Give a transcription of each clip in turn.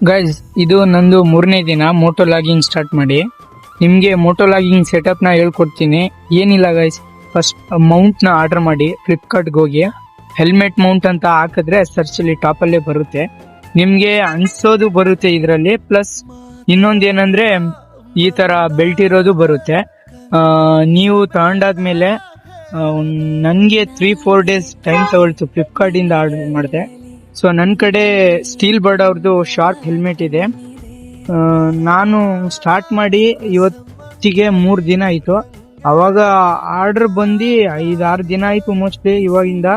Guys, ಇದು ನಂದು 3ನೇ ದಿನ ಮೋಟೋ ಲಾಗಿಂಗ್ ಸ್ಟಾರ್ಟ್ ಮಾಡಿ. ನಿಮಗೆ ಮೋಟೋ ಲಾಗಿಂಗ್ ಸೆಟಪ್ ನ ಹೇಳ್ಕೊಡ್ತೀನಿ. ಏನಿಲ್ಲ ಗೈಸ್, ಫಸ್ಟ್ ಮೌಂಟ್ ನ ಆರ್ಡರ್ ಮಾಡಿ ಫ್ಲಿಪ್ಕಾರ್ಟ್ಗೆ ಹೋಗಿ ಹೆಲ್ಮೆಟ್ ಮೌಂಟ್ ಅಂತ ಹಾಕಿದ್ರೆ ಸರ್ಚ್ ಅಲ್ಲಿ ಟಾಪ್ ಅಲ್ಲೇ ಬರುತ್ತೆ. ನಿಮ್ಗೆ ಅನ್ಸೋದು ಬರುತ್ತೆ ಇದರಲ್ಲಿ. ಪ್ಲಸ್ ಇನ್ನೊಂದೇನಂದ್ರೆ ಈ ತರ ಬೆಲ್ಟ್ ಇರೋದು ಬರುತ್ತೆ. ನೀವು ತಗೊಂಡಾದ್ಮೇಲೆ ನನ್ಗೆ 3-4 ಡೇಸ್ ಟೈಮ್ ತಗೊಳ್ತು. ಫ್ಲಿಪ್ಕಾರ್ಟ್ ಇಂದ ಆರ್ಡರ್ ಮಾಡಿದೆ. ಸೊ ನನ್ನ ಕಡೆ ಸ್ಟೀಲ್ ಬರ್ಡ್ ಅವ್ರದ್ದು ಶಾರ್ಟ್ ಹೆಲ್ಮೆಟ್ ಇದೆ. ನಾನು ಸ್ಟಾರ್ಟ್ ಮಾಡಿ ಇವತ್ತಿಗೆ 3 ದಿನ ಆಯ್ತು. ಅವಾಗ ಆರ್ಡರ್ ಬಂದು 5-6 ದಿನ ಆಯ್ತು ಮೋಸ್ಟ್ಲಿ ಇವಾಗಿಂದ.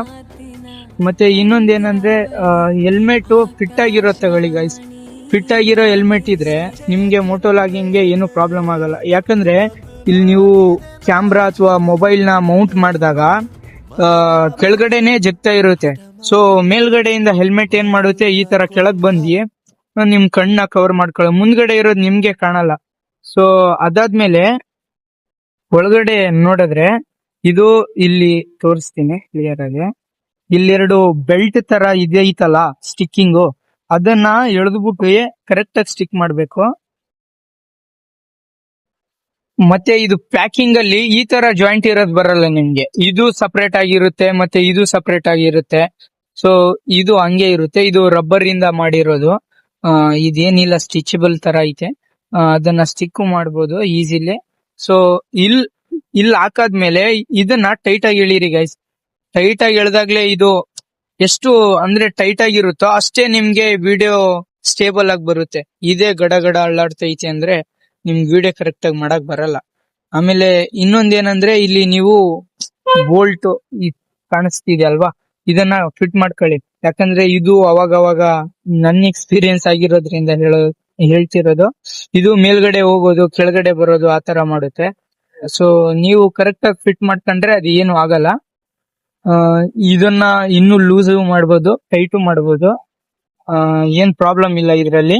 ಮತ್ತೆ ಇನ್ನೊಂದೇನಂದ್ರೆ ಹೆಲ್ಮೆಟ್ ಫಿಟ್ ಆಗಿರೋ ತಗೊಳ್ಳಿ ಗೈಸ್. ಫಿಟ್ ಆಗಿರೋ ಹೆಲ್ಮೆಟ್ ಇದ್ರೆ ನಿಮ್ಗೆ ಮೋಟೋ ಲಾಗಿಂಗ್ಗೆ ಏನು ಪ್ರಾಬ್ಲಮ್ ಆಗಲ್ಲ. ಯಾಕಂದ್ರೆ ಇಲ್ಲಿ ನೀವು ಕ್ಯಾಮ್ರಾ ಅಥವಾ ಮೊಬೈಲ್ ನ ಮೌಂಟ್ ಮಾಡಿದಾಗ ಕೆಳಗಡೆನೆ ಜಗ್ತಾ ಇರುತ್ತೆ. ಸೊ ಮೇಲ್ಗಡೆಯಿಂದ ಹೆಲ್ಮೆಟ್ ಏನ್ ಮಾಡುತ್ತೆ, ಈ ತರ ಕೆಳಗ್ ಬಂದು ನಿಮ್ ಕಣ್ಣ ಕವರ್ ಮಾಡ್ಕೊಳ್ಳೋ, ಮುಂದ್ಗಡೆ ಇರೋದು ನಿಮ್ಗೆ ಕಾಣಲ್ಲ. ಸೊ ಅದಾದ್ಮೇಲೆ ಒಳಗಡೆ ನೋಡಿದ್ರೆ ಇದು ಇಲ್ಲಿ ತೋರಿಸ್ತೀನಿ ಕ್ಲಿಯರ್ ಆಗಿ. ಇಲ್ಲೆರಡು ಬೆಲ್ಟ್ ತರ ಇದೈತಲ್ಲ ಸ್ಟಿಕ್ಕಿಂಗು, ಅದನ್ನ ಎಳೆದ್ಬಿಟ್ಟು ಕರೆಕ್ಟ್ ಆಗಿ ಸ್ಟಿಕ್ ಮಾಡ್ಬೇಕು. ಮತ್ತೆ ಇದು ಪ್ಯಾಕಿಂಗ್ ಅಲ್ಲಿ ಈ ತರ ಜಾಯಿಂಟ್ ಇರೋದು ಬರಲ್ಲ ನಿಮ್ಗೆ. ಇದು ಸಪರೇಟ್ ಆಗಿರುತ್ತೆ, ಮತ್ತೆ ಇದು ಸಪರೇಟ್ ಆಗಿರುತ್ತೆ. ಸೊ ಇದು ಹಂಗೆ ಇರುತ್ತೆ. ಇದು ರಬ್ಬರ್ ಇಂದ ಮಾಡಿರೋದು. ಇದೇನಿಲ್ಲ, ಸ್ಟಿಚಬಲ್ ತರ ಐತೆ. ಅದನ್ನ ಸ್ಟಿಕ್ ಮಾಡ್ಬೋದು ಈಸಿಲಿ. ಸೊ ಇಲ್ಲಿ ಹಾಕಾದ್ಮೇಲೆ ಇದನ್ನ ಟೈಟ್ ಆಗಿ ಎಳೀರಿ ಗೈಸ್. ಟೈಟ್ ಆಗಿ ಎಳ್ದಾಗ್ಲೇ ಇದು ಎಷ್ಟು ಅಂದ್ರೆ ಟೈಟ್ ಆಗಿರುತ್ತೋ ಅಷ್ಟೇ ನಿಮ್ಗೆ ವಿಡಿಯೋ ಸ್ಟೇಬಲ್ ಆಗಿ ಬರುತ್ತೆ. ಇದೇ ಗಡ ಗಡ ಅಳ್ಳಾಡ್ತೈತೆ ಅಂದ್ರೆ ನಿಮ್ಗೆ ವಿಡಿಯೋ ಕರೆಕ್ಟ್ ಆಗಿ ಮಾಡಕ್ ಬರಲ್ಲ. ಆಮೇಲೆ ಇನ್ನೊಂದೇನಂದ್ರೆ ಇಲ್ಲಿ ನೀವು ಬೋಲ್ಟ್ ಕಾಣಿಸ್ತಿದೆ ಅಲ್ವಾ, ಇದನ್ನ ಫಿಟ್ ಮಾಡ್ಕೊಳ್ಳಿ. ಯಾಕಂದ್ರೆ ಇದು ಅವಾಗ ನನ್ನ ಎಕ್ಸ್ಪೀರಿಯನ್ಸ್ ಆಗಿರೋದ್ರಿಂದ ಹೇಳ್ತಿರೋದು. ಇದು ಮೇಲ್ಗಡೆ ಹೋಗೋದು ಕೆಳಗಡೆ ಬರೋದು ಆತರ ಮಾಡುತ್ತೆ. ಸೊ ನೀವು ಕರೆಕ್ಟ್ ಆಗಿ ಫಿಟ್ ಮಾಡ್ಕೊಂಡ್ರೆ ಅದು ಏನು ಆಗಲ್ಲ. ಇದನ್ನ ಇನ್ನು ಲೂಸ್ ಮಾಡ್ಬೋದು, ಟೈಟು ಮಾಡ್ಬೋದು. ಏನ್ ಪ್ರಾಬ್ಲಮ್ ಇಲ್ಲ ಇದರಲ್ಲಿ.